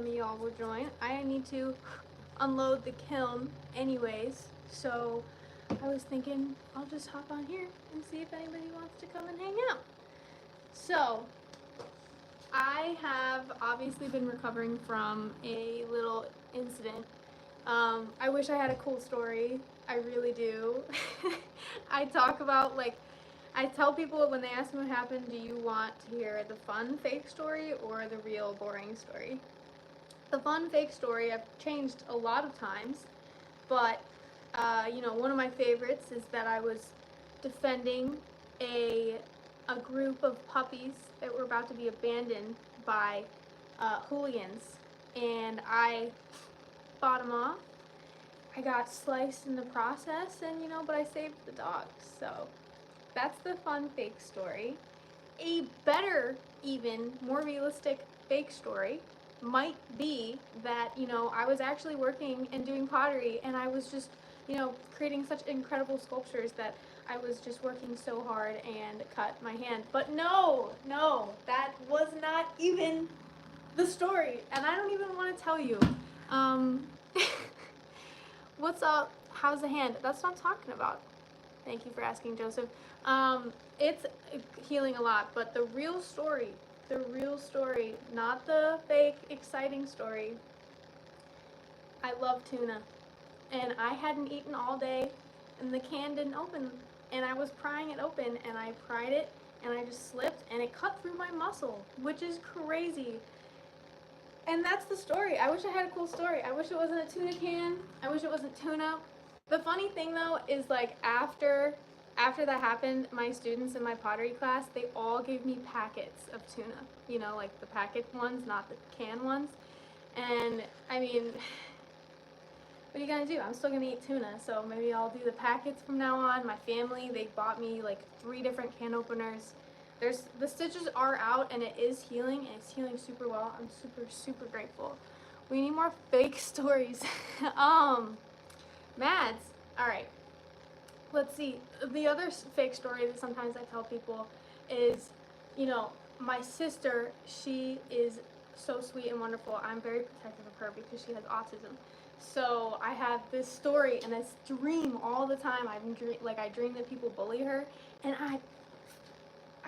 some of y'all will join. I need to unload the kiln anyways, so I was thinking I'll just hop on here and see if anybody wants to come and hang out. So I have obviously been recovering from a little incident. I wish I had a cool story. I really do. I talk about, like, I tell people when they ask me what happened, do you want to hear the fun fake story or the real boring story? The fun fake story I've changed a lot of times, but you know, one of my favorites is that I was defending a group of puppies that were about to be abandoned by hooligans, and I fought them off. I got sliced in the process, and you know, but I saved the dogs. So that's the fun fake story. A better, even more realistic fake story might be that, you know, I was actually working and doing pottery, and I was just, you know, creating such incredible sculptures that I was just working so hard and cut my hand. But no, that was not even the story, and I don't even want to tell you. What's up? How's the hand? That's what I'm talking about. Thank you for asking, Joseph. It's healing a lot, but the real story, not the fake exciting story. I love tuna, and I hadn't eaten all day, and the can didn't open, and I was prying it open, and I pried it, and I just slipped, and it cut through my muscle, which is crazy. And that's the story. I wish I had a cool story. I wish it wasn't a tuna can. I wish it wasn't tuna. The funny thing though is, like, after that happened, my students in my pottery class, they all gave me packets of tuna. You know, like the packet ones, not the can ones. And I mean, what are you gonna do? I'm still gonna eat tuna, so maybe I'll do the packets from now on. My family, they bought me like 3 different can openers. The stitches are out, and it is healing, and it's healing super well. I'm super grateful. We need more fake stories. Mads. All right. Let's see. The other fake story that sometimes I tell people is, you know, my sister, she is so sweet and wonderful. I'm very protective of her because she has autism. So I have this story and this dream all the time. I dream that people bully her, and I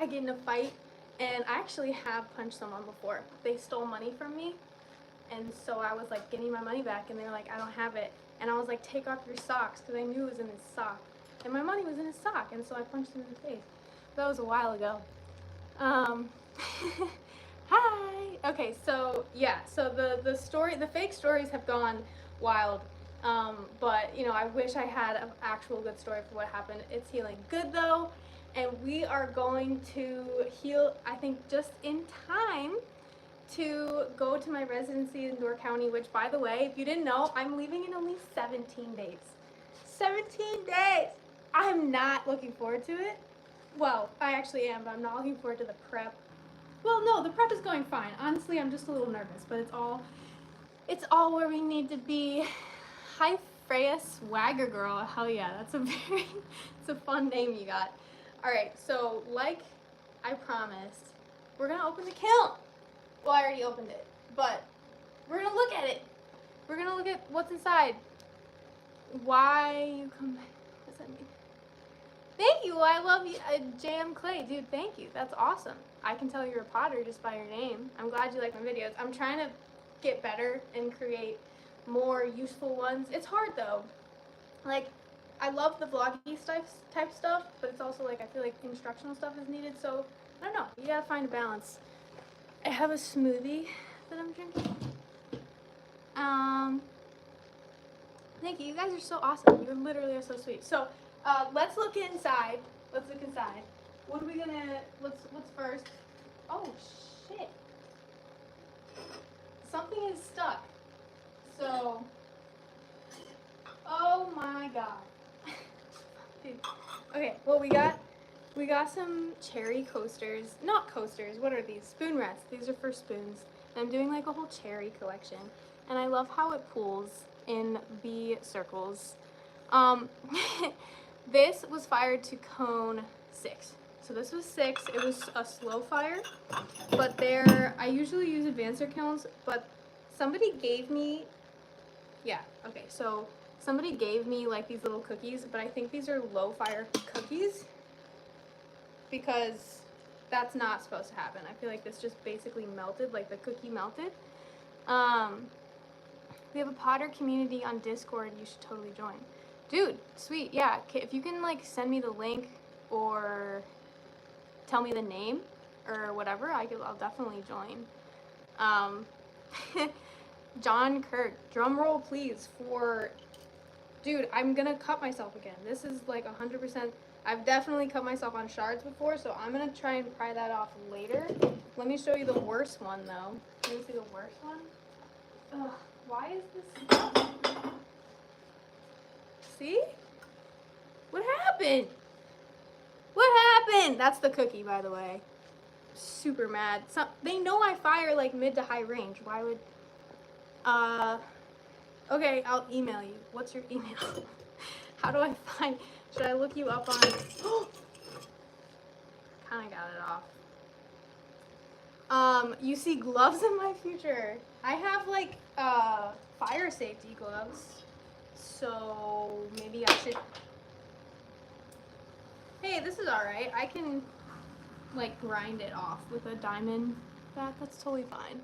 get in a fight, and I actually have punched someone before. They stole money from me, and so I was like getting my money back, and they were like, I don't have it. And I was like, take off your socks, because I knew it was in his sock. And my money was in his sock, and so I punched him in the face. That was a while ago. Hi! Okay, so yeah, so the fake stories have gone wild. But, you know, I wish I had an actual good story for what happened. It's healing good, though. And we are going to heal, I think, just in time to go to my residency in Door County, which, by the way, if you didn't know, I'm leaving in only 17 days. 17 days! I'm not looking forward to it. Well, I actually am, but I'm not looking forward to the prep. Well, no, the prep is going fine. Honestly, I'm just a little nervous, but it's all where we need to be. Hi, Freya Swagger Girl. Hell yeah, it's a fun name you got. All right, so like I promised, we're gonna open the kiln. Well, I already opened it, but we're gonna look at it. We're gonna look at what's inside. Why you come back? What does that mean? Thank you. I love you, Jam Clay, dude. Thank you. That's awesome. I can tell you're a potter just by your name. I'm glad you like my videos. I'm trying to get better and create more useful ones. It's hard though. Like, I love the vloggy type stuff, but it's also like I feel like instructional stuff is needed. So I don't know. You gotta find a balance. I have a smoothie that I'm drinking. Thank you. You guys are so awesome. You literally are so sweet. So let's look inside. Let's look inside. What are we gonna? What's first? Oh shit! Something is stuck. So. Oh my god. Dude. Okay. Well, we got some cherry coasters. Not coasters. What are these? Spoon rests. These are for spoons. And I'm doing like a whole cherry collection, and I love how it pulls in the circles. This was fired to cone 6. So this was 6. It was a slow fire, but I usually use advancer kilns, but somebody gave me, yeah, okay, so somebody gave me like these little cookies, but I think these are low fire cookies because that's not supposed to happen. I feel like this just basically melted, like the cookie melted. We have a Potter community on Discord. You should totally join. Dude, sweet, yeah. If you can like send me the link or tell me the name or whatever, I'll definitely join. John Kirk, drum roll please for, dude, I'm gonna cut myself again. This is like 100%, I've definitely cut myself on shards before, so I'm gonna try and pry that off later. Let me show you the worst one though. Let me see the worst one. Ugh, why is this? See? What happened? What happened? That's the cookie, by the way. Super mad. They know I fire like mid to high range. Why would, okay, I'll email you. What's your email? How do I find, should I look you up on, kinda got it off. You see gloves in my future. I have like, fire safety gloves. So maybe I should, hey, this is alright. I can like grind it off with a diamond. That's totally fine.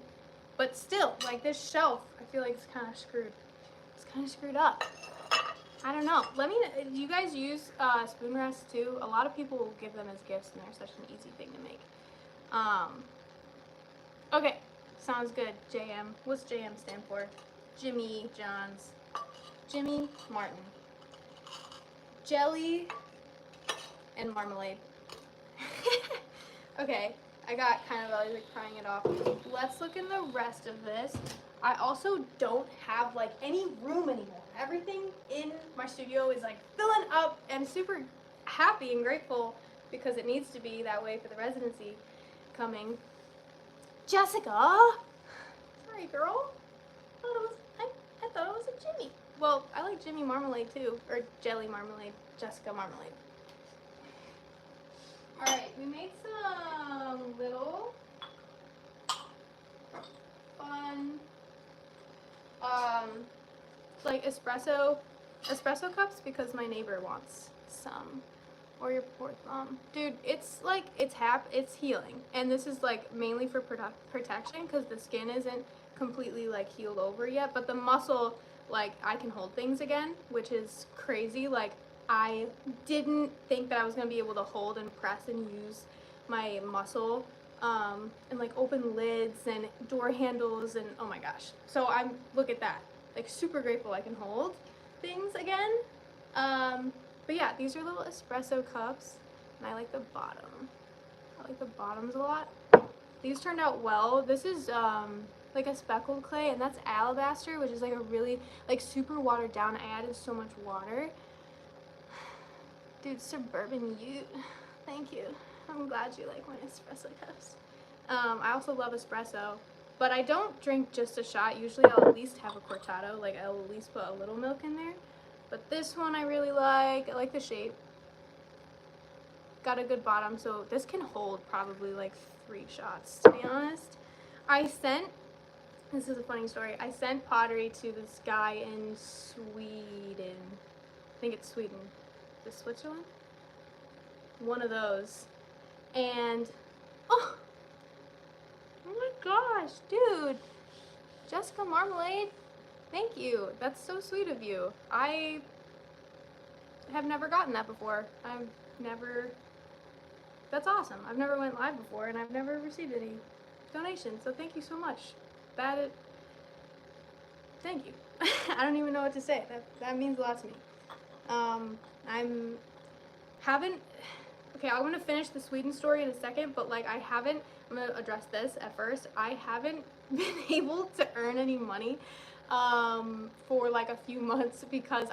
But still, like this shelf, I feel like it's kind of screwed. It's kind of screwed up. I don't know. Let me know. Do you guys use spoon rests too? A lot of people will give them as gifts and they're such an easy thing to make. Okay, sounds good. JM. What's JM stand for? Jimmy Johns. Jimmy Martin. Jelly and marmalade. Okay, I got kind of like prying it off. Let's look in the rest of this. I also don't have like any room anymore. Everything in my studio is like filling up, and super happy and grateful because it needs to be that way for the residency coming. Jessica! Sorry, girl. I thought it was a Jimmy. Well, I like Jimmy Marmalade too, or Jelly Marmalade, Jessica Marmalade. Alright, we made some little fun, like espresso cups because my neighbor wants some. Or your poor thumb. Dude, it's like, it's healing. And this is like mainly for protection because the skin isn't completely like healed over yet, but the muscle, like I can hold things again, which is crazy. Like I didn't think that I was gonna be able to hold and press and use my muscle, and like open lids and door handles and oh my gosh. So look at that, like super grateful I can hold things again. But yeah, these are little espresso cups and I like the bottom. I like the bottoms a lot. These turned out well. This is like a speckled clay, and that's alabaster, which is like a really like super watered down. I added so much water. Dude, Suburban Ute, thank you. I'm glad you like my espresso cups. I also love espresso, but I don't drink just a shot. Usually I'll at least have a cortado, like I'll at least put a little milk in there. But this one I really like. I like the shape. Got a good bottom, so this can hold probably like 3 shots, to be honest. This is a funny story. I sent pottery to this guy in Sweden. I think it's Sweden. The Switzerland? One of those. And, oh my gosh, dude. Jessica Marmalade, thank you. That's so sweet of you. I have never gotten that before. That's awesome. I've never went live before, and I've never received any donations, so thank you so much. Thank you. I don't even know what to say. That means a lot to me. Okay, I want to finish the Sweden story in a second, but like I'm going to address this at first. I haven't been able to earn any money for like a few months because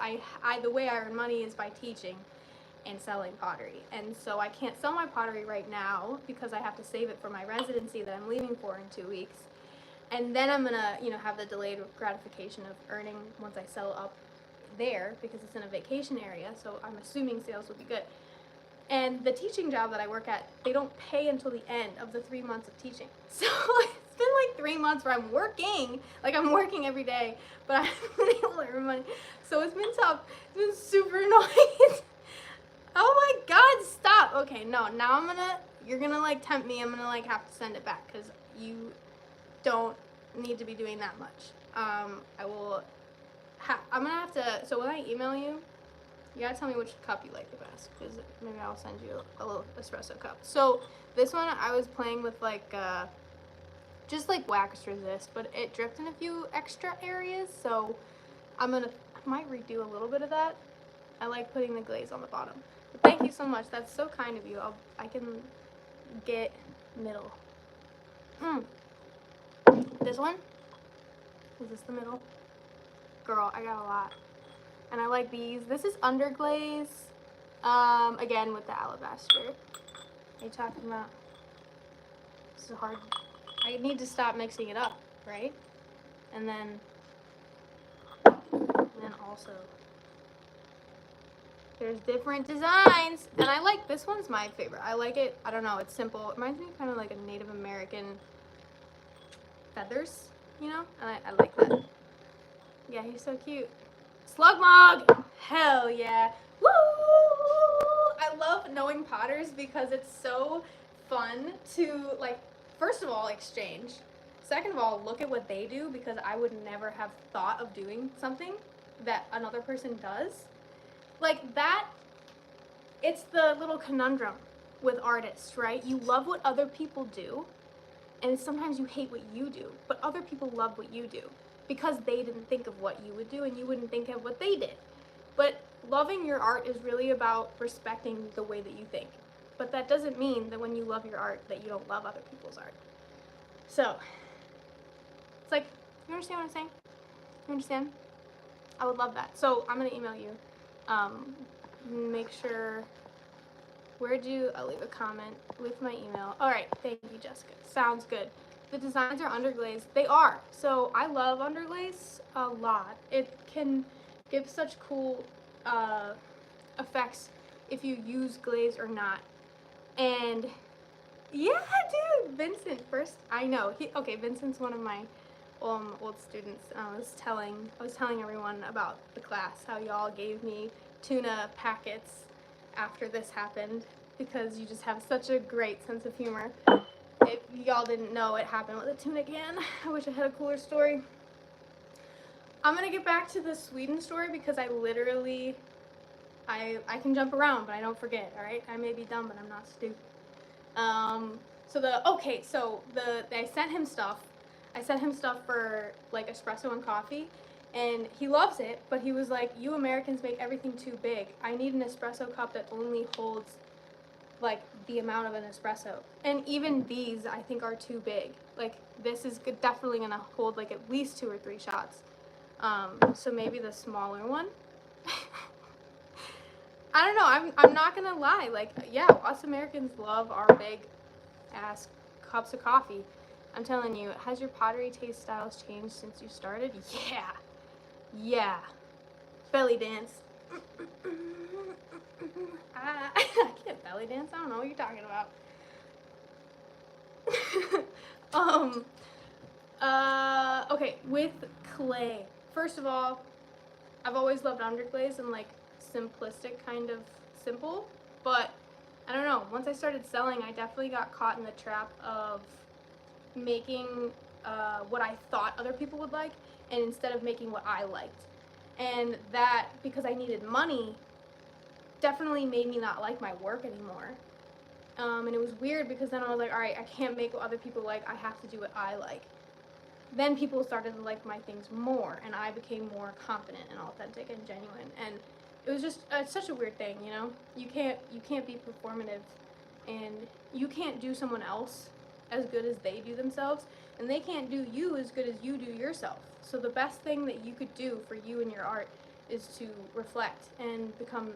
the way I earn money is by teaching and selling pottery, and so I can't sell my pottery right now because I have to save it for my residency that I'm leaving for in 2 weeks, and then I'm gonna have the delayed gratification of earning once I sell up there because it's in a vacation area, so I'm assuming sales will be good. And the teaching job that I work at, they don't pay until the end of the 3 months of teaching, so it's been like 3 months where I'm working every day, but I haven't been able to earn money. So it's been tough. It's been super annoying. Oh my God, stop. Okay, no, now you're gonna like tempt me. I'm gonna like have to send it back because you don't need to be doing that much. I'm gonna have to, so when I email you, you gotta tell me which cup you like the best, because maybe I'll send you a little espresso cup. So this one I was playing with like, just like wax resist, but it dripped in a few extra areas, so I might redo a little bit of that. I like putting the glaze on the bottom. But thank you so much, that's so kind of you. I can get middle. This one? Is this the middle? Girl, I got a lot. And I like these. This is underglaze. Again with the alabaster. What are you talking about? This is hard. I need to stop mixing it up, right? And then also there's different designs, and I like this one's my favorite. I like it. I don't know. It's simple. It reminds me kind of like a Native American feathers, you know? And I like that. Yeah, he's so cute. Slugmog! Hell yeah. Woo! I love knowing potters because it's so fun to, like, first of all, exchange. Second of all, look at what they do, because I would never have thought of doing something that another person does. Like that, it's the little conundrum with artists, right? You love what other people do, and sometimes you hate what you do, but other people love what you do because they didn't think of what you would do and you wouldn't think of what they did. But loving your art is really about respecting the way that you think. But that doesn't mean that when you love your art that you don't love other people's art. So, it's like, you understand what I'm saying? You understand? I would love that. So I'm gonna email you. Make sure, I'll leave a comment with my email. All right, thank you, Jessica. Sounds good. The designs are underglaze. They are. So I love underglaze a lot. It can give such cool effects if you use glaze or not. And yeah, dude, Vincent first. I know. Vincent's one of my old students. I was telling everyone about the class, how y'all gave me tuna packets after this happened, because you just have such a great sense of humor. If y'all didn't know, it happened with a tuna can. I wish I had a cooler story. I'm gonna get back to the Sweden story because I literally, I can jump around, but I don't forget, alright? I may be dumb, but I'm not stupid. I sent him stuff. I sent him stuff for like espresso and coffee, and he loves it, but he was like, you Americans make everything too big. I need an espresso cup that only holds like the amount of an espresso. And even these I think are too big. Like this is definitely gonna hold like at least 2 or 3 shots. So maybe the smaller one. I don't know, I'm not gonna lie, like, yeah, us Americans love our big ass cups of coffee. I'm telling you, has your pottery taste styles changed since you started? Yeah. Belly dance. I can't belly dance, I don't know what you're talking about. Okay, with clay. First of all, I've always loved underglaze and like simplistic kind of simple, but I don't know, once I started selling, I definitely got caught in the trap of making what I thought other people would like, and instead of making what I liked. And that, because I needed money, definitely made me not like my work anymore. And it was weird because then I was like, alright, I can't make what other people like, I have to do what I like. Then people started to like my things more, and I became more confident and authentic and genuine. And it was just such a weird thing, you know? You can't be performative, and you can't do someone else as good as they do themselves, and they can't do you as good as you do yourself. So the best thing that you could do for you and your art is to reflect and become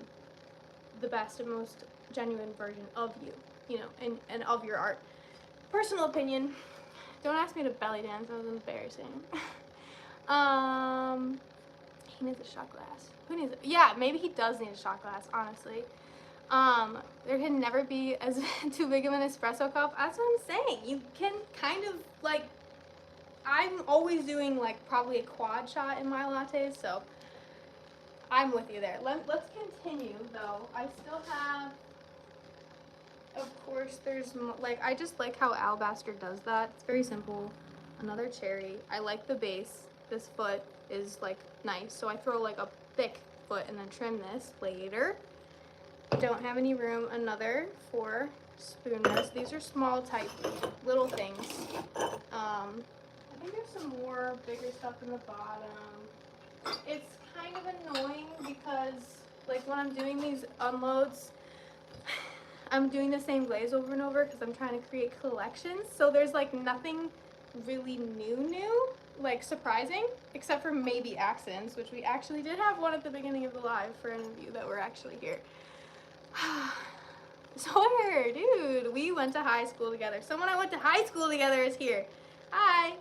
the best and most genuine version of you, you know, and of your art. Personal opinion. Don't ask me to belly dance, that was embarrassing. He needs a shot glass. Who needs it? Yeah, maybe he does need a shot glass, honestly. There can never be as too big of an espresso cup. That's what I'm saying. You can kind of like I'm always doing like probably a quad shot in my lattes, so I'm with you there. Let's continue though. I still have, of course, there's like, I just like how Alabaster does that. It's very simple. Another cherry. I like the base. This foot is like nice, so I throw like a thick foot and then trim this later. Don't have any room. Another for spoon rest. These are small type little things. I think there's some more bigger stuff in the bottom. It's kind of annoying because like when I'm doing these unloads, I'm doing the same glaze over and over because I'm trying to create collections. So there's like nothing really new, like surprising, except for maybe accents, which we actually did have one at the beginning of the live for any of you that were actually here. Sawyer, dude, we went to high school together. Someone I went to high school together is here. Hi.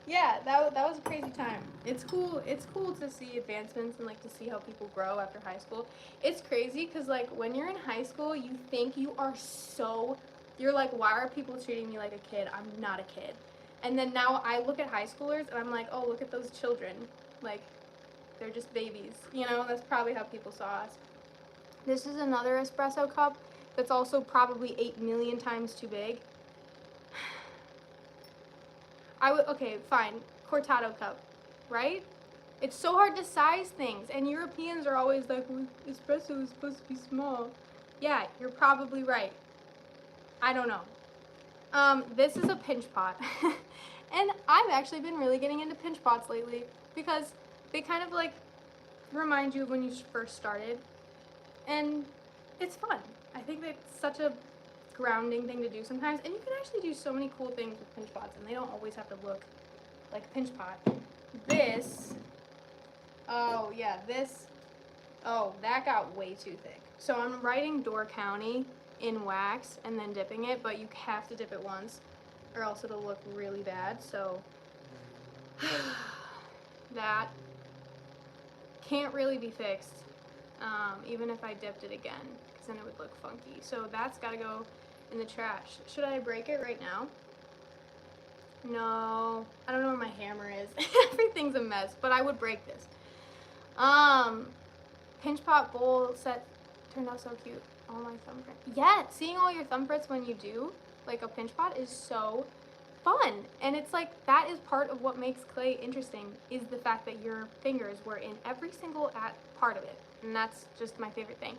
Yeah, that was a crazy time. It's cool to see advancements and like to see how people grow after high school. It's crazy because like when you're in high school, you think you are you're like, why are people treating me like a kid? I'm not a kid. And then now I look at high schoolers and I'm like, oh, look at those children. Like, they're just babies. You know, that's probably how people saw us. This is another espresso cup that's also probably 8 million times too big. Okay, fine, cortado cup, right? It's so hard to size things, and Europeans are always like, well, espresso is supposed to be small. Yeah, you're probably right. I don't know. This is a pinch pot, and I've actually been really getting into pinch pots lately because they kind of like remind you of when you first started, and it's fun. I think that's such a grounding thing to do sometimes, and you can actually do so many cool things with pinch pots, and they don't always have to look like a pinch pot. This, oh yeah, that got way too thick. So I'm writing Door County in wax and then dipping it, but you have to dip it once or else it'll look really bad. So that can't really be fixed, even if I dipped it again, because then it would look funky. So that's got to go in the trash. Should I break it right now? No, I don't know where my hammer is. Everything's a mess, but I would break this. Pinch pot bowl set turned out so cute. All my thumbprints. Yeah, seeing all your thumbprints when you do like a pinch pot is so fun, and it's like that is part of what makes clay interesting, is the fact that your fingers were in every single part of it, and that's just my favorite thing.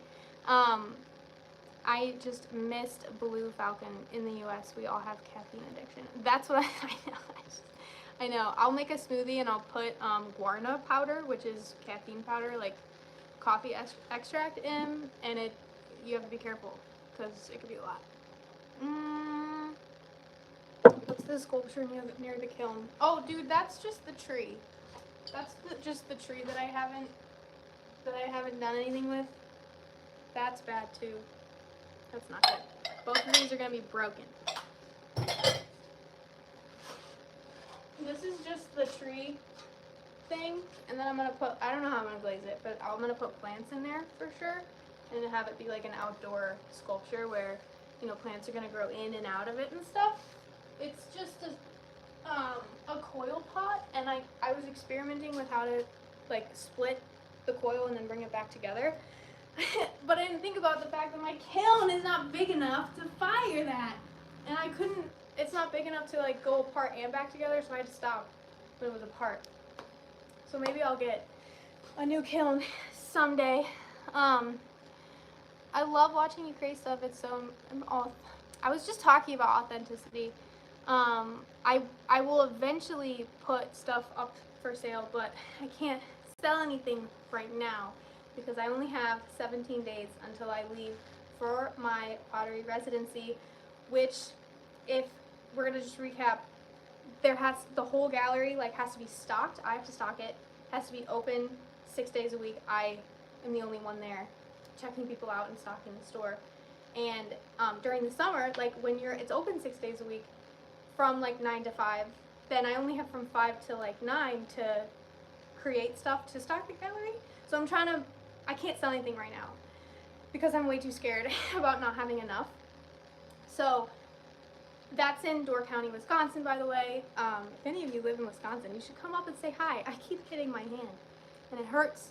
I just missed Blue Falcon. In the US, we all have caffeine addiction. That's what I know. I know. I'll make a smoothie and I'll put guarana powder, which is caffeine powder, like coffee extract in, and you have to be careful because it could be a lot. What's the sculpture near the kiln? Oh, dude, that's just the tree. That's just the tree that I haven't done anything with. That's bad too. That's not good. Both of these are gonna be broken. This is just the tree thing, and then I'm gonna put, I don't know how I'm gonna glaze it, but I'm gonna put plants in there for sure, and have it be like an outdoor sculpture where, you know, plants are gonna grow in and out of it and stuff. It's just a coil pot, and I was experimenting with how to like split the coil and then bring it back together. But I didn't think about the fact that my kiln is not big enough to fire that, and it's not big enough to like go apart and back together, so I had to stop when it was apart. So maybe I'll get a new kiln someday. I love watching you create stuff. It's so, I was just talking about authenticity. I will eventually put stuff up for sale, but I can't sell anything right now because I only have 17 days until I leave for my pottery residency, which, if we're gonna just recap, the whole gallery like has to be stocked. I have to stock it. Has to be open 6 days a week. I am the only one there checking people out and stocking the store. And during the summer, like when it's open 6 days a week from like 9 to 5, then I only have from 5 to like 9 to create stuff to stock the gallery. So I can't sell anything right now because I'm way too scared about not having enough. So that's in Door County, Wisconsin, by the way. If any of you live in Wisconsin, you should come up and say hi. I keep hitting my hand, and it hurts.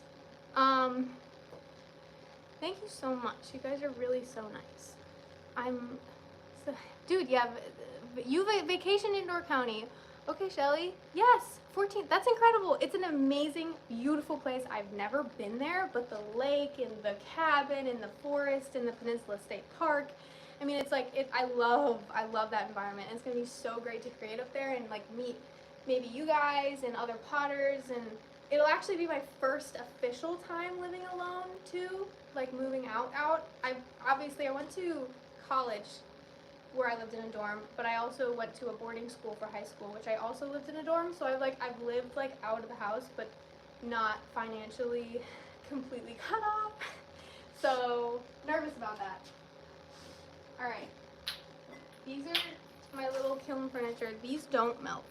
Thank you so much. You guys are really so nice. Dude, yeah, you vacation in Door County. Okay, Shelly. Yes, 14th. That's incredible. It's an amazing, beautiful place. I've never been there, but the lake and the cabin and the forest and the Peninsula State Park. I mean, it's like, I love that environment. And it's gonna be so great to create up there and like meet maybe you guys and other potters, and it'll actually be my first official time living alone too, like moving out. I went to college where I lived in a dorm, but I also went to a boarding school for high school, which I also lived in a dorm. So I've lived like out of the house, but not financially completely cut off. So nervous about that. All right, these are my little kiln furniture. These don't melt,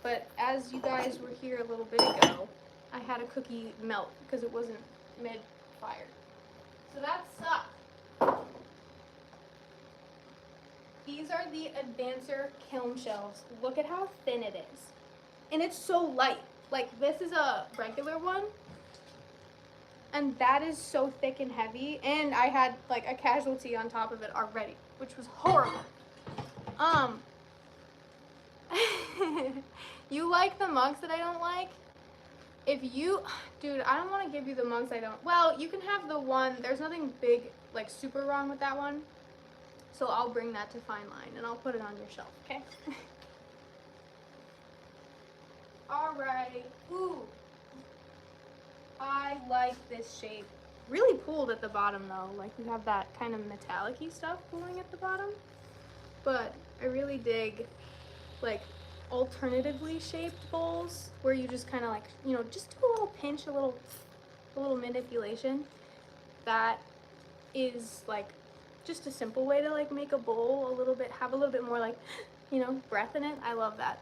but as you guys were here a little bit ago, I had a cookie melt because it wasn't mid-fire. So that sucked. These are the Advancer kiln shelves. Look at how thin it is. And it's so light. Like, this is a regular one, and that is so thick and heavy. And I had like a casualty on top of it already, which was horrible. You like the mugs that I don't like? Dude, I don't want to give you the mugs I don't. Well, you can have the one. There's nothing big, like super wrong with that one. So I'll bring that to Fine Line and I'll put it on your shelf, okay? Alright. Ooh. I like this shape. Really pooled at the bottom though. Like, you have that kind of metallic-y stuff pooling at the bottom. But I really dig like alternatively shaped bowls where you just kind of like, you know, just do a little pinch, a little manipulation. That is like just a simple way to like make a bowl have a little bit more like, you know, breath in it. I love that.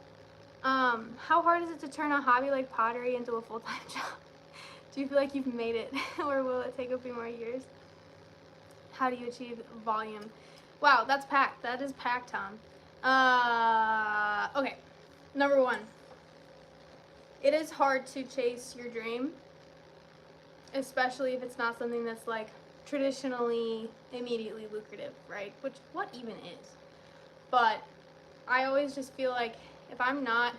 How hard is it to turn a hobby like pottery into a full-time job? Do you feel like you've made it, or will it take a few more years? How do you achieve volume? Wow, that's packed. That is packed, Tom. Okay, number one. It is hard to chase your dream, especially if it's not something that's like traditionally immediately lucrative, right? Which, what even is? But I always just feel like if I'm not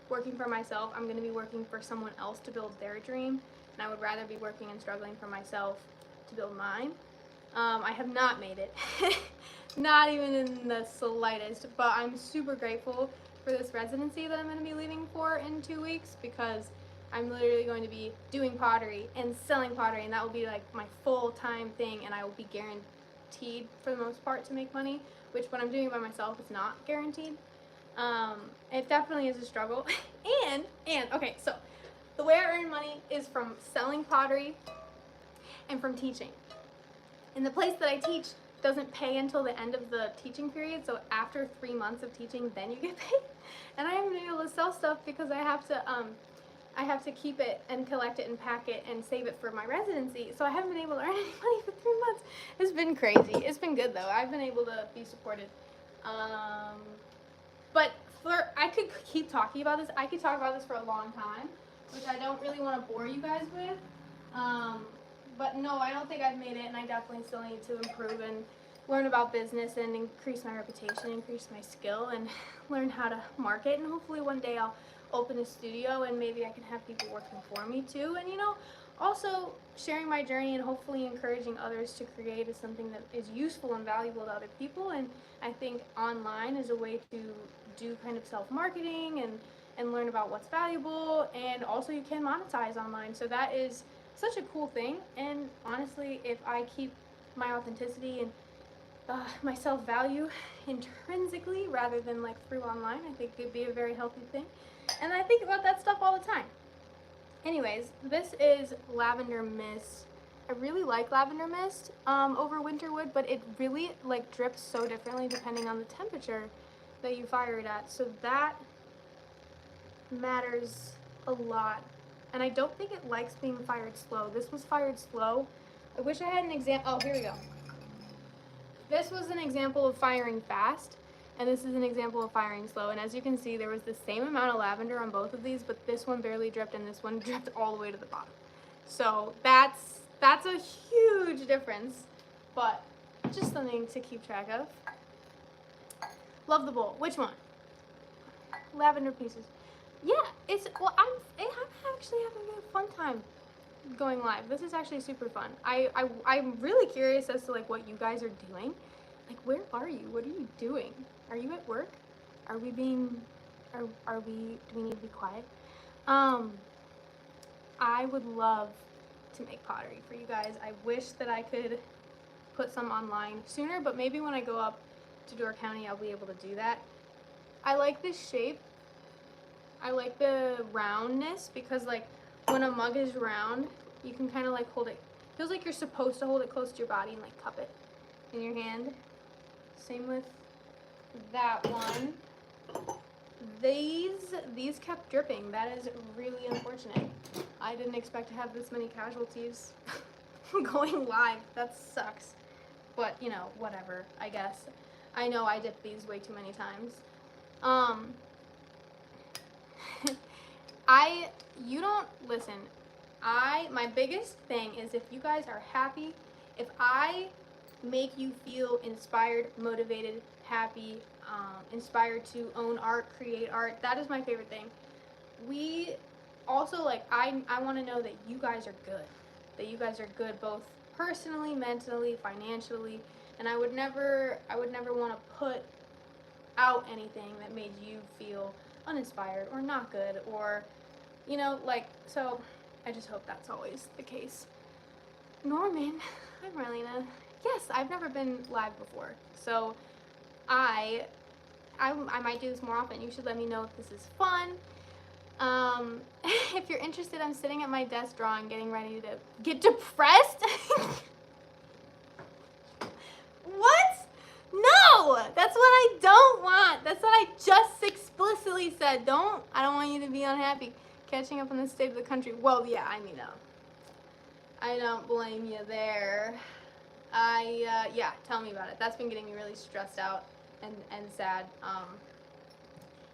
working for myself, I'm going to be working for someone else to build their dream, and I would rather be working and struggling for myself to build mine. I have not made it, not even in the slightest, but I'm super grateful for this residency that I'm going to be leaving for in 2 weeks, because I'm literally going to be doing pottery and selling pottery, and that will be like my full-time thing, and I will be guaranteed for the most part to make money, which when I'm doing it by myself, it's not guaranteed. It definitely is a struggle. and okay, so the way I earn money is from selling pottery and from teaching. And the place that I teach doesn't pay until the end of the teaching period, so after 3 months of teaching, then you get paid. And I haven't been able to sell stuff because I have to keep it and collect it and pack it and save it for my residency. So I haven't been able to earn any money for 3 months. It's been crazy. It's been good though. I've been able to be supported. But I could keep talking about this. I could talk about this for a long time, which I don't really want to bore you guys with. But no, I don't think I've made it, and I definitely still need to improve and learn about business and increase my reputation, increase my skill, and learn how to market. And hopefully one day I'll open a studio and maybe I can have people working for me too. And, you know, also sharing my journey and hopefully encouraging others to create is something that is useful and valuable to other people. And I think online is a way to do kind of self-marketing and learn about what's valuable, and also you can monetize online. So that is such a cool thing. And honestly, if I keep my authenticity and my self-value intrinsically rather than like through online, I think it'd be a very healthy thing. And I think about that stuff all the time. Anyways, this is lavender mist. I really like lavender mist over winter wood, but it really like drips so differently depending on the temperature that you fire it at. So that matters a lot. And I don't think it likes being fired slow. This was fired slow. I wish I had an example. Oh, here we go. This was an example of firing fast, And this is an example of firing slow. And as you can see, there was the same amount of lavender on both of these, but this one barely dripped and this one dripped all the way to the bottom. So that's a huge difference, but just something to keep track of. Love the bowl. Which one? Lavender pieces. Yeah, I'm actually having a fun time going live. This is actually super fun. I'm really curious as to like what you guys are doing. Like, where are you? What are you doing? Are you at work? Do we need to be quiet? I would love to make pottery for you guys. I wish that I could put some online sooner, but maybe when I go up to Door County, I'll be able to do that. I like this shape. I like the roundness because like when a mug is round, you can kind of like hold it. Feels like you're supposed to hold it close to your body and like cup it in your hand. Same with that one. These kept dripping. That is really unfortunate. I didn't expect to have this many casualties going live. That sucks. But, you know, whatever, I guess. I know I dipped these way too many times. You don't listen. My biggest thing is if you guys are happy, if I make you feel inspired, motivated, happy, inspired to own art, create art, that is my favorite thing. We also, like, I want to know that you guys are good. That you guys are good both personally, mentally, financially, and I would never want to put out anything that made you feel uninspired or not good or, you know, like, so I just hope that's always the case. Norman, hi Marlena. Yes, I've never been live before, so I might do this more often. You should let me know if this is fun. If you're interested, I'm sitting at my desk drawing, getting ready to get depressed. What? No, that's what I don't want. That's what I just explicitly said. I don't want you to be unhappy. Catching up on the state of the country. Well, yeah, I mean, I don't blame you there. Yeah, tell me about it. That's been getting me really stressed out and sad.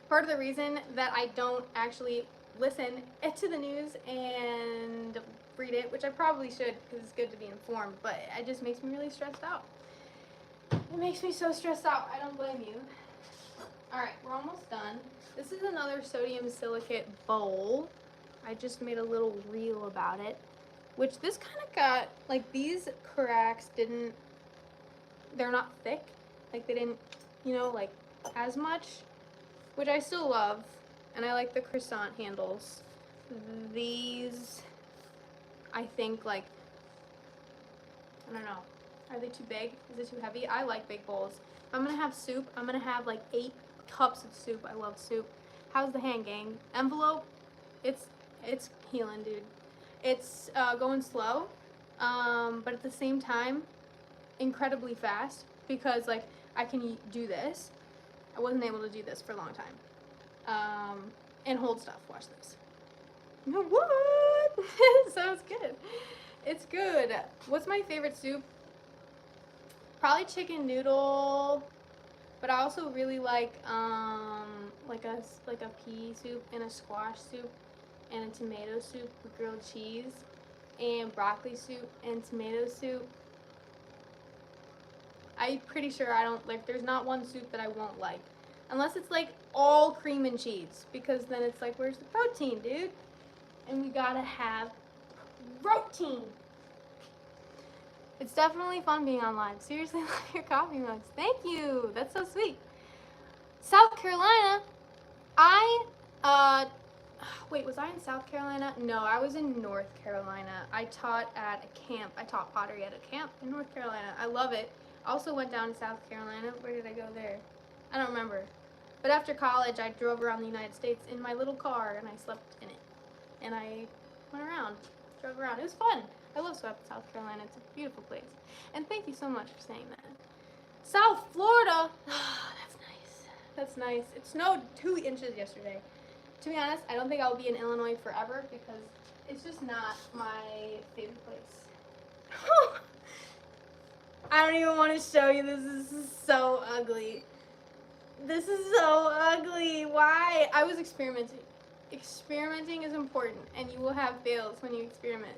Part of the reason that I don't actually listen to the news and read it, which I probably should because it's good to be informed, but it just makes me really stressed out. It makes me so stressed out. I don't blame you. Alright, we're almost done. This is another sodium silicate bowl. I just made a little reel about it, which this kind of got, like, these cracks they're not thick. Like, they didn't, you know, like, as much, which I still love, and I like the croissant handles. These, I think, like, I don't know. Are they too big? Is it too heavy? I like big bowls. If I'm gonna have soup, I'm gonna have like 8 cups of soup. I love soup. How's the hand, gang? Envelope, it's healing, dude. It's going slow, but at the same time, incredibly fast because like I can do this. I wasn't able to do this for a long time. And hold stuff. Watch this. What? So it's good. It's good. What's my favorite soup? Probably chicken noodle, but I also really like a pea soup and a squash soup and a tomato soup with grilled cheese and broccoli soup and tomato soup. I'm pretty sure there's not one soup that I won't like. Unless it's like all cream and cheese, because then it's like, where's the protein, dude? And we gotta have protein. It's definitely fun being on live. Seriously, love your coffee mugs. Thank you. That's so sweet. South Carolina. Wait, was I in South Carolina? No, I was in North Carolina. I taught at a camp. I taught pottery at a camp in North Carolina. I love it. I also went down to South Carolina. Where did I go there? I don't remember. But after college, I drove around the United States in my little car, and I slept in it. And I went around, drove around. It was fun. I love South Carolina. It's a beautiful place. And thank you so much for saying that. South Florida. Oh, that's nice. That's nice. It snowed 2 inches yesterday. To be honest, I don't think I'll be in Illinois forever because it's just not my favorite place. I don't even want to show you this. This is so ugly. This is so ugly. Why? I was experimenting. Experimenting is important, and you will have fails when you experiment.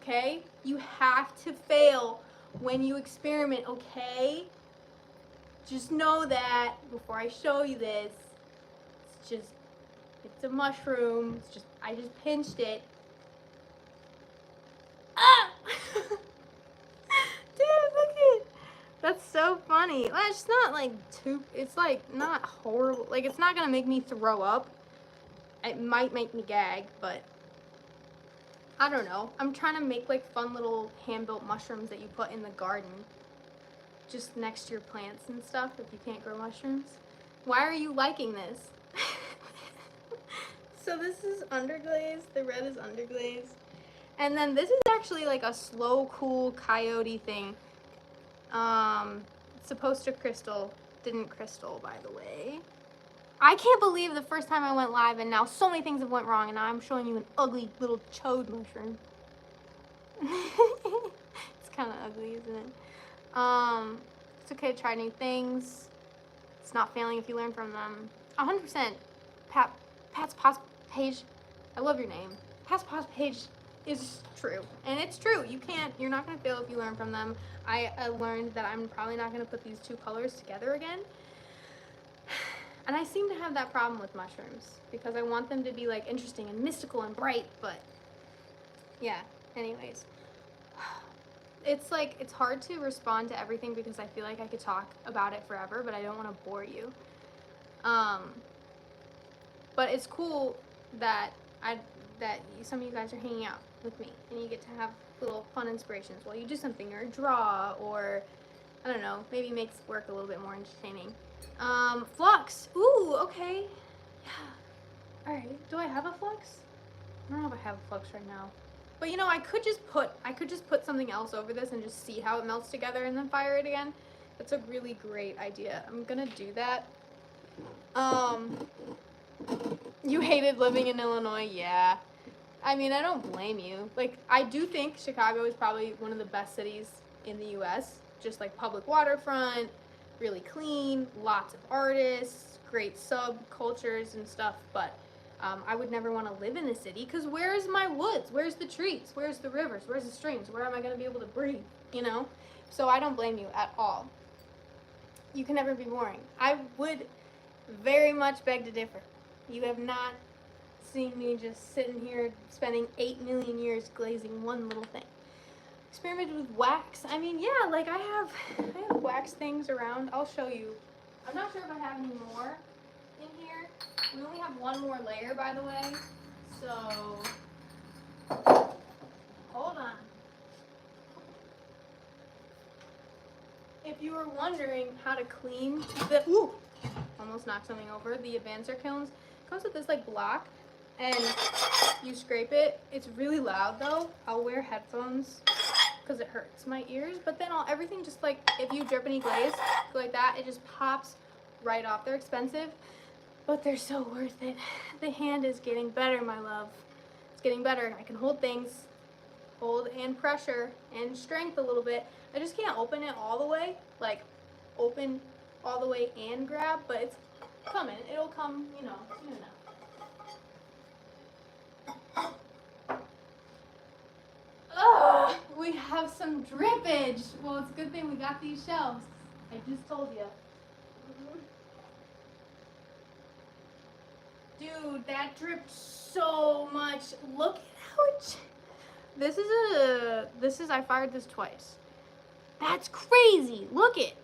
Okay? You have to fail when you experiment, okay? Just know that before I show you this. It's a mushroom. I just pinched it. Ah! Dude, look at it. That's so funny. Well, it's not like it's like not horrible. Like, it's not gonna make me throw up. It might make me gag, but I don't know. I'm trying to make like fun little hand-built mushrooms that you put in the garden. Just next to your plants and stuff if you can't grow mushrooms. Why are you liking this? So this is underglaze. The red is underglaze. And then this is actually like a slow cool coyote thing. It's supposed to crystal. Didn't crystal, by the way. I can't believe the first time I went live and now so many things have went wrong and now I'm showing you an ugly little chode mushroom. It's kind of ugly, isn't it? It's okay to try new things. It's not failing if you learn from them. 100%. Pat's pause page. I love your name. Pat's pause page is true, and it's true. You're not gonna fail if you learn from them. I learned that I'm probably not gonna put these two colors together again, and I seem to have that problem with mushrooms because I want them to be like interesting and mystical and bright, but yeah. Anyways, it's hard to respond to everything because I feel like I could talk about it forever, but I don't want to bore you. But it's cool that some of you guys are hanging out with me and you get to have little fun inspirations while you do something or draw or I don't know, maybe makes work a little bit more entertaining. Flux. Ooh, okay. Yeah. All right. Do I have a flux? I don't know if I have a flux right now. But you know, I could just put something else over this and just see how it melts together and then fire it again. That's a really great idea. I'm gonna do that. You hated living in Illinois, yeah. I mean, I don't blame you. Like, I do think Chicago is probably one of the best cities in the US. Just like public waterfront, really clean, lots of artists, great subcultures and stuff. But I would never want to live in the city because where's my woods? Where's the trees? Where's the rivers? Where's the streams? Where am I going to be able to breathe? You know? So I don't blame you at all. You can never be boring. I would very much beg to differ. You have not seen me just sitting here spending 8 million years glazing one little thing. Experimented with wax. I mean, yeah, like I have wax things around. I'll show you. I'm not sure if I have any more in here. We only have one more layer, by the way. So, hold on. If you were wondering how to clean the, ooh, almost knocked something over, the advancer kilns, it comes with this like block, and you scrape it. It's really loud though. I'll wear headphones because it hurts my ears, but then everything just like, if you drip any glaze like that, it just pops right off. They're expensive, but they're so worth it. The hand is getting better, my love. It's getting better. I can hold things, hold and pressure and strength a little bit. I just can't open it all the way, like open all the way and grab, but it's coming. It'll come, you know, soon enough. Oh, we have some drippage. Well, it's a good thing we got these shelves. I just told you. Dude, that dripped so much. Look at how it... I fired this twice. That's crazy. Look it.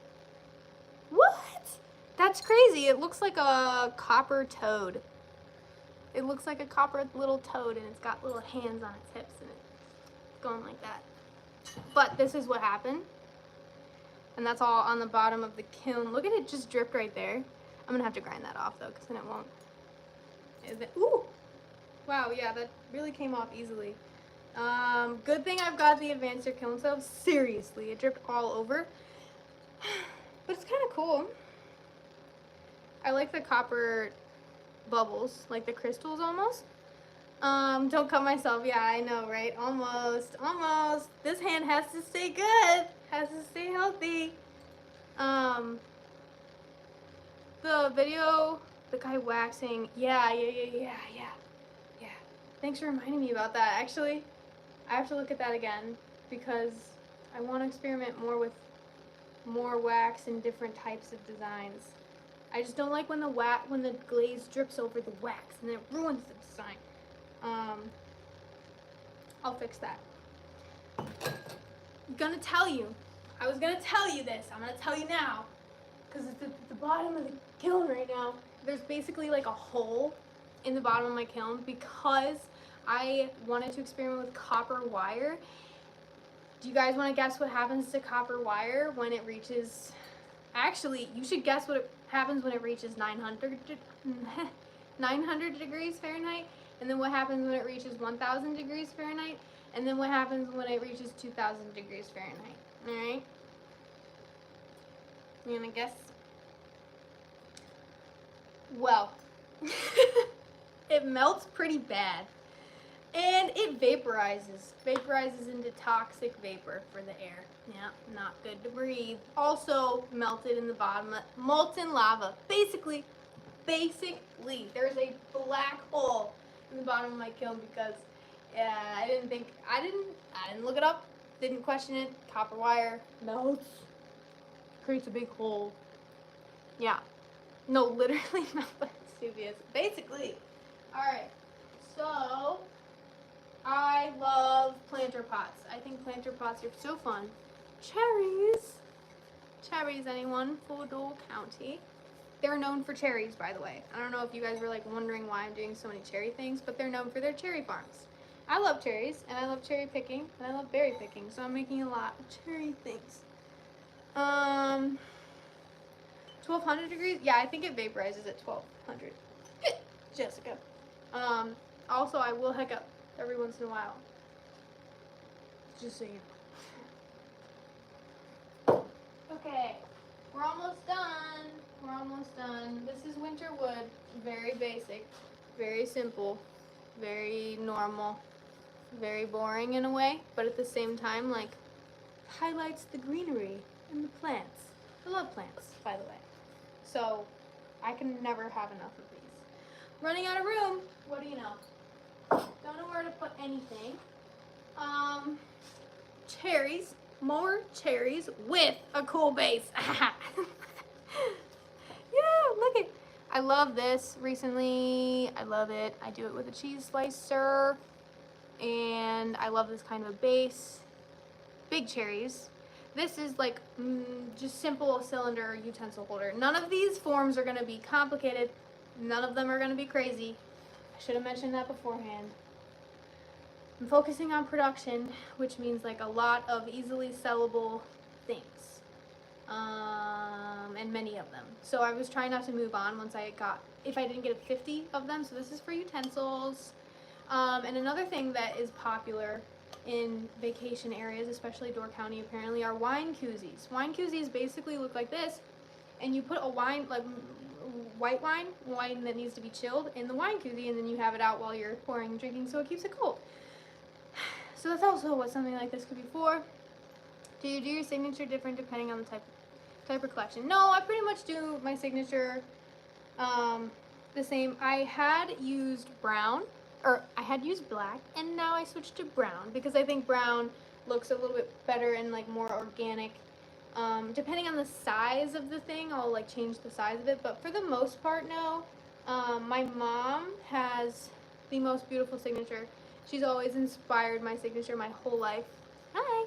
What? That's crazy. It looks like a copper toad. It looks like a copper little toad, and it's got little hands on its hips, and it's going like that. But this is what happened. And that's all on the bottom of the kiln. Look at it, just dripped right there. I'm gonna have to grind that off though, because then it won't. Ooh! Wow, yeah, that really came off easily. Good thing I've got the advancer kiln stove. Seriously, it dripped all over. But it's kind of cool. I like the copper bubbles, like the crystals almost. Don't cut myself. Yeah, I know, right? Almost. This hand has to stay good. Has to stay healthy. The the video, the guy waxing, yeah. Thanks for reminding me about that. Actually, I have to look at that again because I want to experiment more with more wax and different types of designs. I just don't like when the glaze drips over the wax and it ruins the design. I'll fix that. I was gonna tell you this. I'm gonna tell you now, because it's at the bottom of the kiln right now. There's basically like a hole in the bottom of my kiln because I wanted to experiment with copper wire. Do you guys want to guess what happens to copper wire when it reaches... Actually, you should guess what happens when it reaches 900 degrees Fahrenheit, and then what happens when it reaches 1000 degrees Fahrenheit, and then what happens when it reaches 2000 degrees Fahrenheit. Alright? You gonna guess? Well, it melts pretty bad. And it vaporizes into toxic vapor for the air. Yeah, not good to breathe. Also melted in the bottom of molten lava. Basically, there's a black hole in the bottom of my kiln because I didn't look it up, didn't question it. Copper wire melts, creates a big hole. Yeah, no, literally not that stupid. Basically, all right, so. I love planter pots. I think planter pots are so fun. Cherries. Cherries, anyone? Fauldal County. They're known for cherries, by the way. I don't know if you guys were like wondering why I'm doing so many cherry things, but they're known for their cherry farms. I love cherries, and I love cherry picking, and I love berry picking, so I'm making a lot of cherry things. 1200 degrees? Yeah, I think it vaporizes at 1200. Jessica. Also, I will hiccup every once in a while. Just so you know. Okay, we're almost done. This is winter wood. Very basic, very simple, very normal, very boring in a way, but at the same time, like, highlights the greenery and the plants. I love plants, by the way. So, I can never have enough of these. Running out of room, what do you know? Don't know where to put anything. Cherries. More cherries with a cool base. Yeah, look it. I love this recently. I love it. I do it with a cheese slicer. And I love this kind of a base. Big cherries. This is like just simple cylinder utensil holder. None of these forms are going to be complicated. None of them are going to be crazy. I should have mentioned that beforehand. I'm focusing on production, which means like a lot of easily sellable things. And many of them. So I was trying not to move on once if I didn't get 50 of them. So this is for utensils. And another thing that is popular in vacation areas, especially Door County apparently, are wine koozies. Wine koozies basically look like this, and you put a wine, like white wine that needs to be chilled, in the wine koozie, and then you have it out while you're pouring and drinking, so it keeps it cold. So that's also what something like this could be for. Do you do your signature different depending on the type of collection? No, I pretty much do my signature the same. I had used black, and now I switched to brown because I think brown looks a little bit better and like more organic. Depending on the size of the thing, I'll like change the size of it, but for the most part, no. My mom has the most beautiful signature. She's always inspired my signature my whole life. Hi!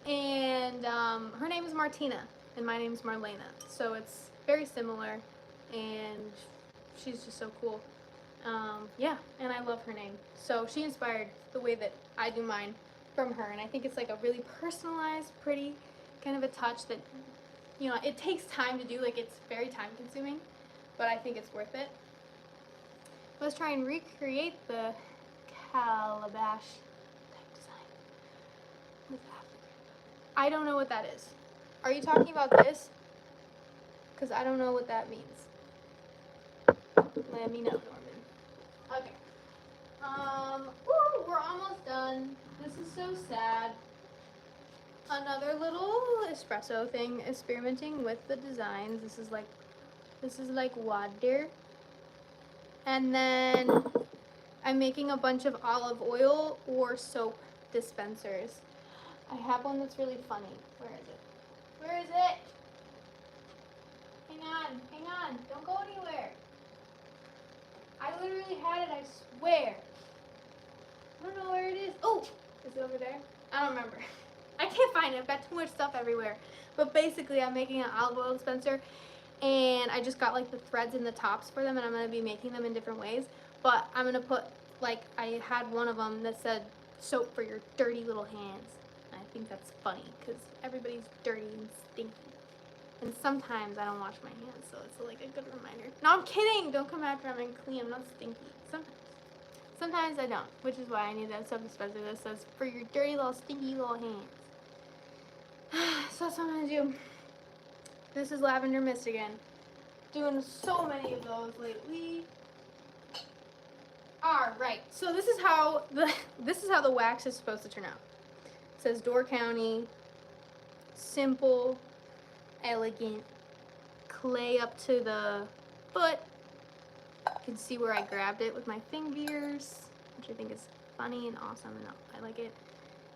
And her name is Martina, and my name is Marlaina, so it's very similar, and she's just so cool. Yeah, and I love her name. So she inspired the way that I do mine from her, and I think it's like a really personalized, pretty kind of a touch that, you know, it takes time to do, like it's very time consuming, but I think it's worth it. Let's try and recreate the calabash type design with that. I don't know what that is. Are you talking about this? Because I don't know what that means. Let me know, Norman. Okay. Ooh, we're almost done. This is so sad. Another little espresso thing, experimenting with the designs. This This is like water. And then I'm making a bunch of olive oil or soap dispensers. I have one that's really funny. Where is it? Where is it? Hang on, don't go anywhere. I literally had it, I swear. I don't know where it is. Oh, is it over there? I don't remember. I can't find it, I've got too much stuff everywhere. But basically I'm making an olive oil dispenser, and I just got like the threads in the tops for them, and I'm going to be making them in different ways. But I'm going to put, like, I had one of them that said soap for your dirty little hands. And I think that's funny because everybody's dirty and stinky. And sometimes I don't wash my hands, so it's like a good reminder. No, I'm kidding. Don't come after I'm clean. I'm not stinky. Sometimes I don't, which is why I need that soap dispenser that says for your dirty little stinky little hands. So that's what I'm gonna do. This is lavender mist again. Doing so many of those lately. All right. So this is how the wax is supposed to turn out. It says Door County, simple, elegant, clay up to the foot. You can see where I grabbed it with my fingers, which I think is funny and awesome, and I like it.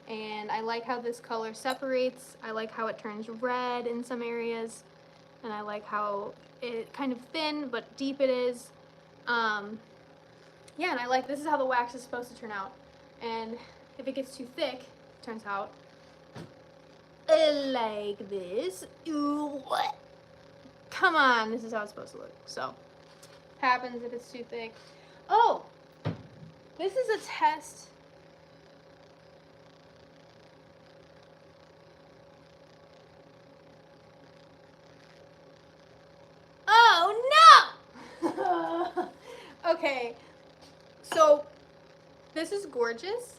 And I like how this color separates. I like how it turns red in some areas, and I like how it kind of thin but deep it is. Yeah, and I like, this is how the wax is supposed to turn out. And if it gets too thick, it turns out like this. Ooh, what? Come on, this is how it's supposed to look. So, happens if it's too thick. Oh, this is a test. Oh no! Okay, so this is gorgeous.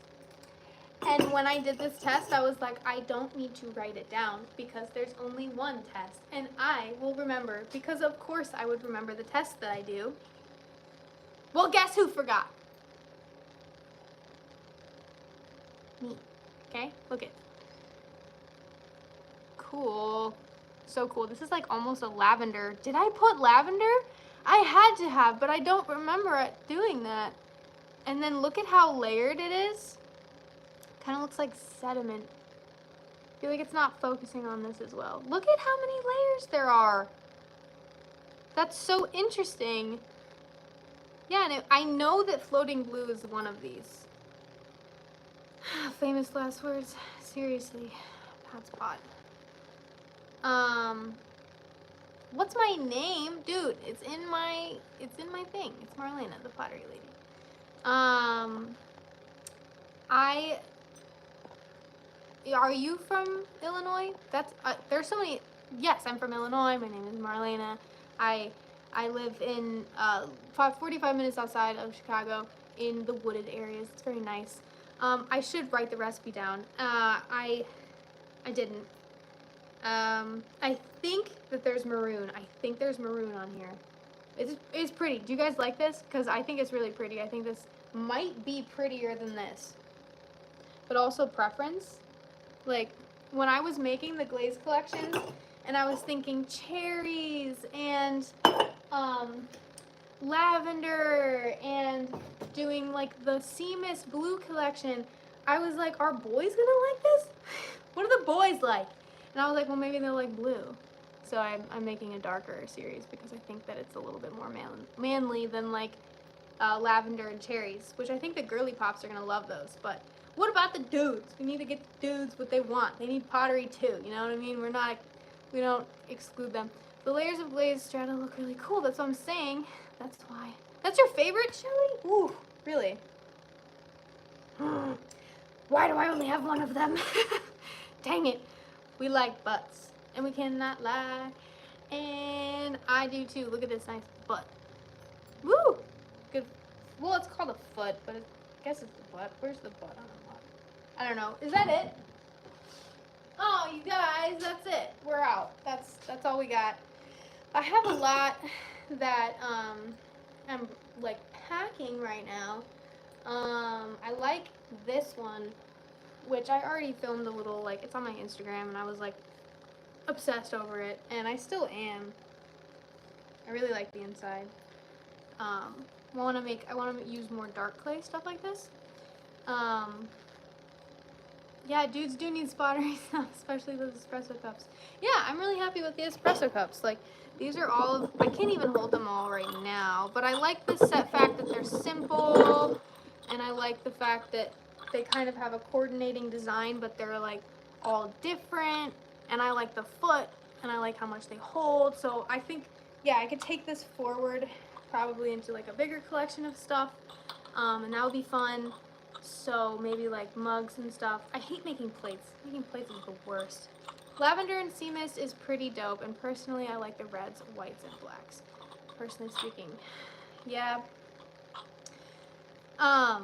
And when I did this test, I was like, I don't need to write it down because there's only one test. And I will remember, because of course I would remember the test that I do. Well, guess who forgot? Me. Okay, look it. Cool. So cool. This is like almost a lavender. Did I put lavender? I had to have, but I don't remember it doing that. And then look at how layered it is. Kind of looks like sediment. I feel like it's not focusing on this as well. Look at how many layers there are. That's so interesting. Yeah, and I know that floating blue is one of these. Famous last words. Seriously. Pot's pot. What's my name? Dude, it's in my thing. It's Marlaina, the Pottery Lady. Are you from Illinois? That's there's so many. Yes, I'm from Illinois. My name is Marlaina. I live in 45 minutes outside of Chicago in the wooded areas. It's very nice. I should write the recipe down. I didn't. I think that there's maroon. I think there's maroon on here. It's pretty. Do you guys like this? Because I think it's really pretty. I think this might be prettier than this. But also preference. Like, when I was making the Glaze collection, and I was thinking cherries and lavender and doing like the Seamus blue collection, I was like, are boys gonna like this? What do the boys like? And I was like, well, maybe they'll like blue. So I'm making a darker series because I think that it's a little bit more manly than like lavender and cherries, which I think the girly pops are gonna love those. But what about the dudes? We need to get the dudes what they want. They need pottery too, you know what I mean? We don't exclude them. The layers of Glaze strata look really cool. That's what I'm saying. That's why. That's your favorite, Shelly? Ooh, really? Why do I only have one of them? Dang it. We like butts, and we cannot lie. And I do too. Look at this nice butt. Woo! Good. Well, it's called a foot, but I guess it's the butt. Where's the butt on the butt? I don't know. Is that it? Oh, you guys, that's it. We're out. That's all we got. I have a lot that I'm like packing right now. I like this one, which I already filmed a little, like, it's on my Instagram, and I was like obsessed over it, and I still am. I really like the inside. I want to use more dark clay stuff like this. Yeah, dudes do need pottery stuff, especially those espresso cups. Yeah, I'm really happy with the espresso cups. Like, these are all, I can't even hold them all right now, but I like the fact that they're simple, and I like the fact that they kind of have a coordinating design, but they're like all different, and I like the foot, and I like how much they hold. So I think, yeah, I could take this forward probably into like a bigger collection of stuff, and that would be fun. So maybe like mugs and stuff. I hate making plates. Making plates is the worst. Lavender and sea mist is pretty dope, and personally I like the reds, whites, and blacks. Personally speaking. Yeah. I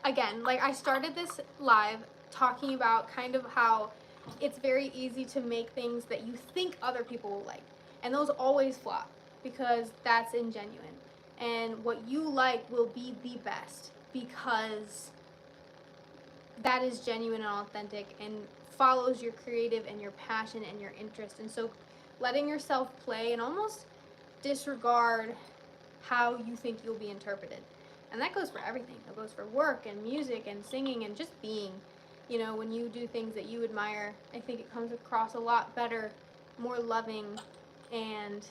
again, like, I started this live talking about kind of how it's very easy to make things that you think other people will like, and those always flop because that's ingenuine, and what you like will be the best because that is genuine and authentic and follows your creative and your passion and your interest. And so letting yourself play and almost disregard how you think you'll be interpreted. And that goes for everything. It goes for work and music and singing and just being. You know, when you do things that you admire, I think it comes across a lot better, more loving, and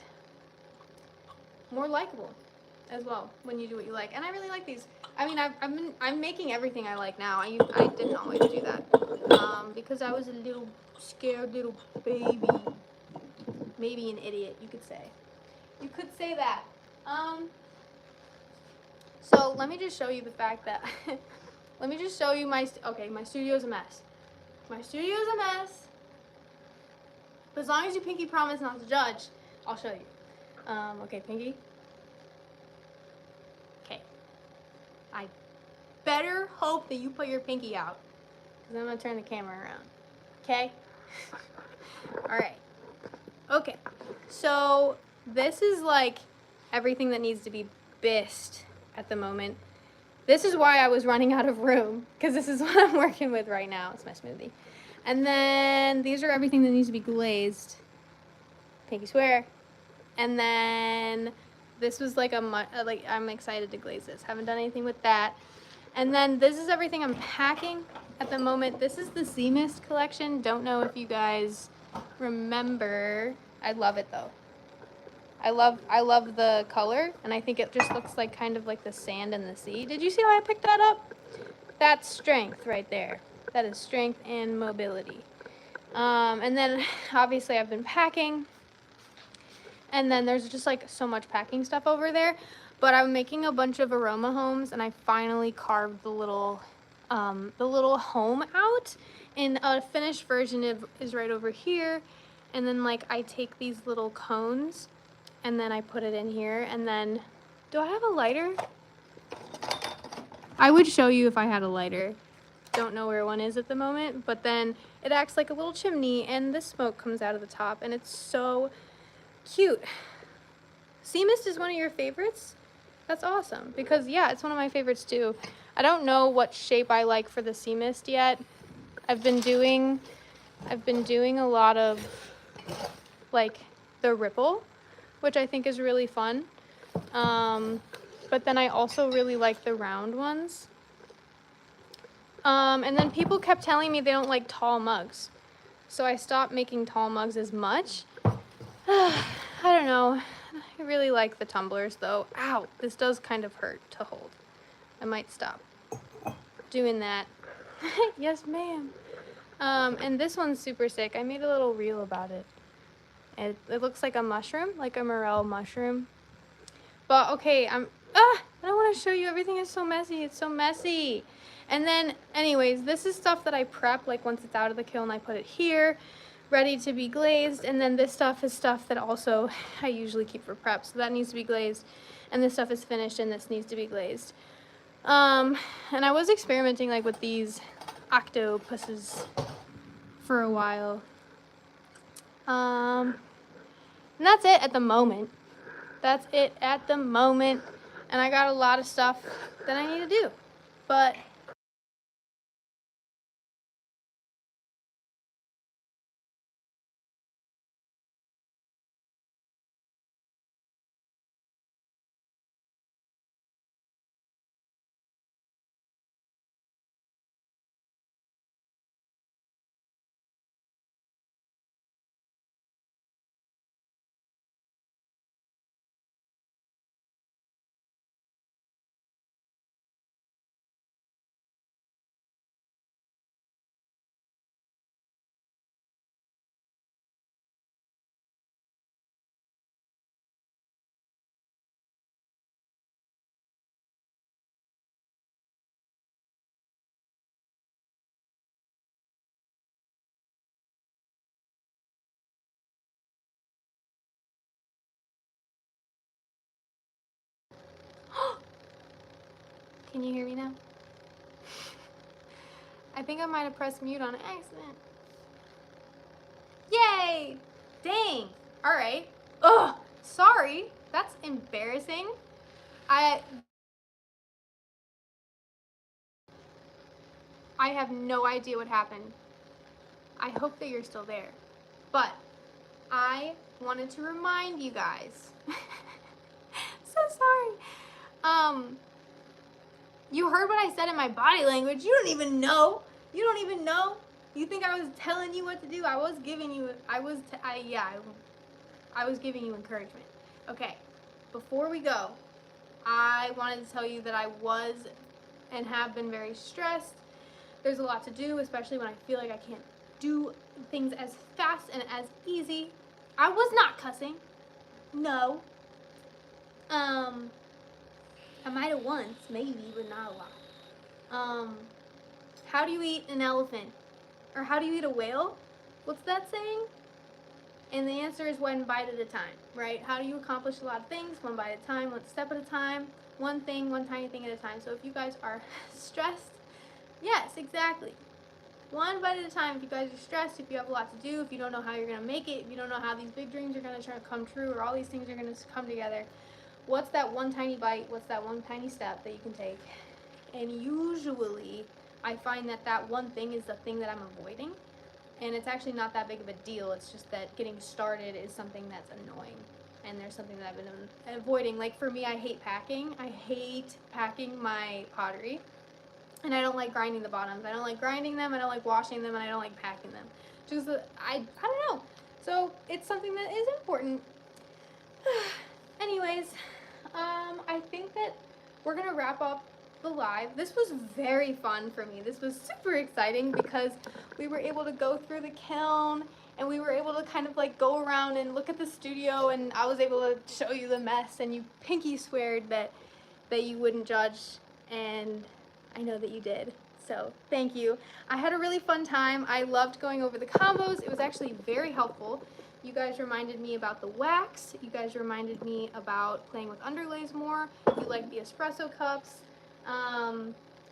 more likable as well when you do what you like. And I really like these. I mean, I'm making everything I like now. I didn't always do that because I was a little scared little baby. Maybe an idiot, you could say. You could say that. So let me just show you the fact that, let me just show you my studio's a mess. My studio's a mess. But as long as you pinky promise not to judge, I'll show you. Okay, pinky. Okay. I better hope that you put your pinky out, because I'm going to turn the camera around. Okay? Alright. Okay. So this is like everything that needs to be bisqued at the moment. This is why I was running out of room, because this is what I'm working with right now. It's my smoothie. And then these are everything that needs to be glazed. Pinky swear. And then this was like I'm excited to glaze this. Haven't done anything with that. And then this is everything I'm packing at the moment. This is the Sea Mist collection. Don't know if you guys remember. I love it though. I love the color, and I think it just looks like kind of like the sand in the sea. Did you see how I picked that up? That's strength right there. That is strength and mobility. And then obviously I've been packing, and then there's just like so much packing stuff over there. But I'm making a bunch of aroma homes, and I finally carved the little home out. And a finished version is right over here. And then like I take these little cones, and then I put it in here, and then, do I have a lighter? I would show you if I had a lighter. Don't know where one is at the moment, but then it acts like a little chimney, and the smoke comes out of the top, and it's so cute. Sea Mist is one of your favorites? That's awesome, because yeah, it's one of my favorites too. I don't know what shape I like for the Sea Mist yet. I've been doing a lot of like the ripple, which I think is really fun. But then I also really like the round ones. And then people kept telling me they don't like tall mugs. So I stopped making tall mugs as much. I don't know. I really like the tumblers though. Ow, this does kind of hurt to hold. I might stop doing that. Yes, ma'am. And this one's super sick. I made a little reel about it. It looks like a mushroom, like a morel mushroom. But okay, I don't want to show you. Everything is so messy. It's so messy. And then, anyways, this is stuff that I prep. Like once it's out of the kiln, I put it here, ready to be glazed. And then this stuff is stuff that also I usually keep for prep, so that needs to be glazed. And this stuff is finished, and this needs to be glazed. And I was experimenting like with these octopuses for a while. And that's it at the moment. That's it at the moment. And I got a lot of stuff that I need to do. But Can you hear me now? I think I might have pressed mute on accident. Yay! Dang. Alright. Ugh. Sorry. That's embarrassing. I have no idea what happened. I hope that you're still there. But I wanted to remind you guys. So sorry. You heard what I said in my body language. You don't even know. You don't even know. You think I was telling you what to do? I was giving you. I was giving you encouragement. Okay. Before we go, I wanted to tell you that I was and have been very stressed. There's a lot to do, especially when I feel like I can't do things as fast and as easy. I was not cussing. No. I might have once, maybe, but not a lot. How do you eat an elephant? Or how do you eat a whale? What's that saying? And the answer is one bite at a time, right? How do you accomplish a lot of things? One bite at a time, one step at a time, one thing, one tiny thing at a time. So if you guys are stressed, yes, exactly. One bite at a time. If you guys are stressed, if you have a lot to do, if you don't know how you're going to make it, if you don't know how these big dreams are going to come true, or all these things are going to come together, what's that one tiny bite? What's that one tiny step that you can take? And usually, I find that that one thing is the thing that I'm avoiding. And it's actually not that big of a deal. It's just that getting started is something that's annoying. And there's something that I've been avoiding. Like for me, I hate packing. I hate packing my pottery. And I don't like grinding the bottoms. I don't like grinding them. I don't like washing them. And I don't like packing them. Just, I don't know. So it's something that is important. Anyways, I think that we're going to wrap up the live. This was very fun for me. This was super exciting because we were able to go through the kiln and we were able to kind of like go around and look at the studio, and I was able to show you the mess, and you pinky sweared that you wouldn't judge, and I know that you did. So thank you. I had a really fun time. I loved going over the combos. It was actually very helpful. You guys reminded me about the wax. You guys reminded me about playing with underlays more. You liked the espresso cups.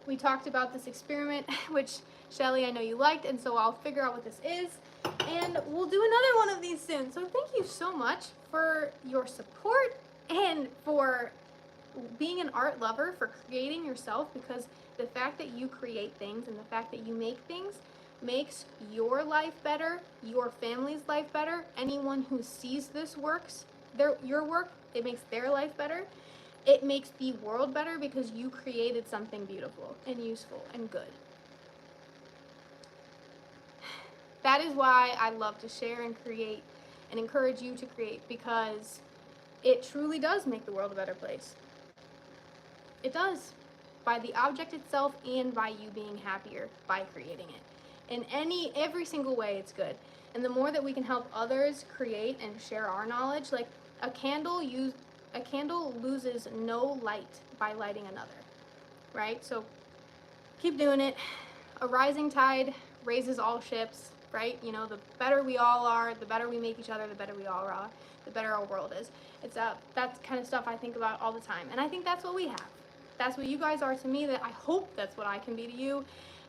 We talked about this experiment, which Shelly, I know you liked, and so I'll figure out what this is, and we'll do another one of these soon. So thank you so much for your support and for being an art lover, for creating yourself, because the fact that you create things and the fact that you make things makes your life better, your family's life better. Anyone who sees this your work, it makes their life better. It makes the world better because you created something beautiful and useful and good. That is why I love to share and create and encourage you to create, because it truly does make the world a better place. It does. By the object itself and by you being happier by creating it. In every single way, it's good. And the more that we can help others create and share our knowledge, like a candle loses no light by lighting another, right? So keep doing it. A rising tide raises all ships, right? You know, the better we all are, the better we make each other, the better we all are, the better our world is. It's that's kind of stuff I think about all the time. And I think that's what we have. That's what you guys are to me. That I hope that's what I can be to you.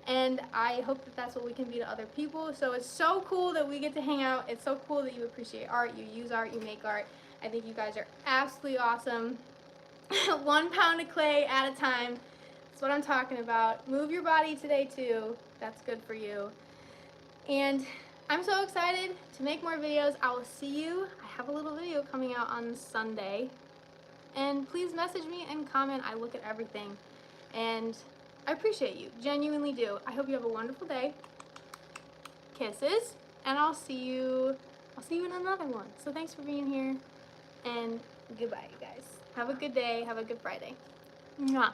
And I hope that that's what we can be to other people. So it's so cool that we get to hang out. It's so cool that you appreciate art, you use art, you make art. I think you guys are absolutely awesome. 1 pound of clay at a time. That's what I'm talking about. Move your body today too. That's good for you. And I'm so excited to make more videos. I will see you. I have a little video coming out on Sunday. And please message me and comment. I look at everything. And I appreciate you. Genuinely do. I hope you have a wonderful day. Kisses. And I'll see you in another one. So thanks for being here. And goodbye, you guys. Have a good day. Have a good Friday. Mwah.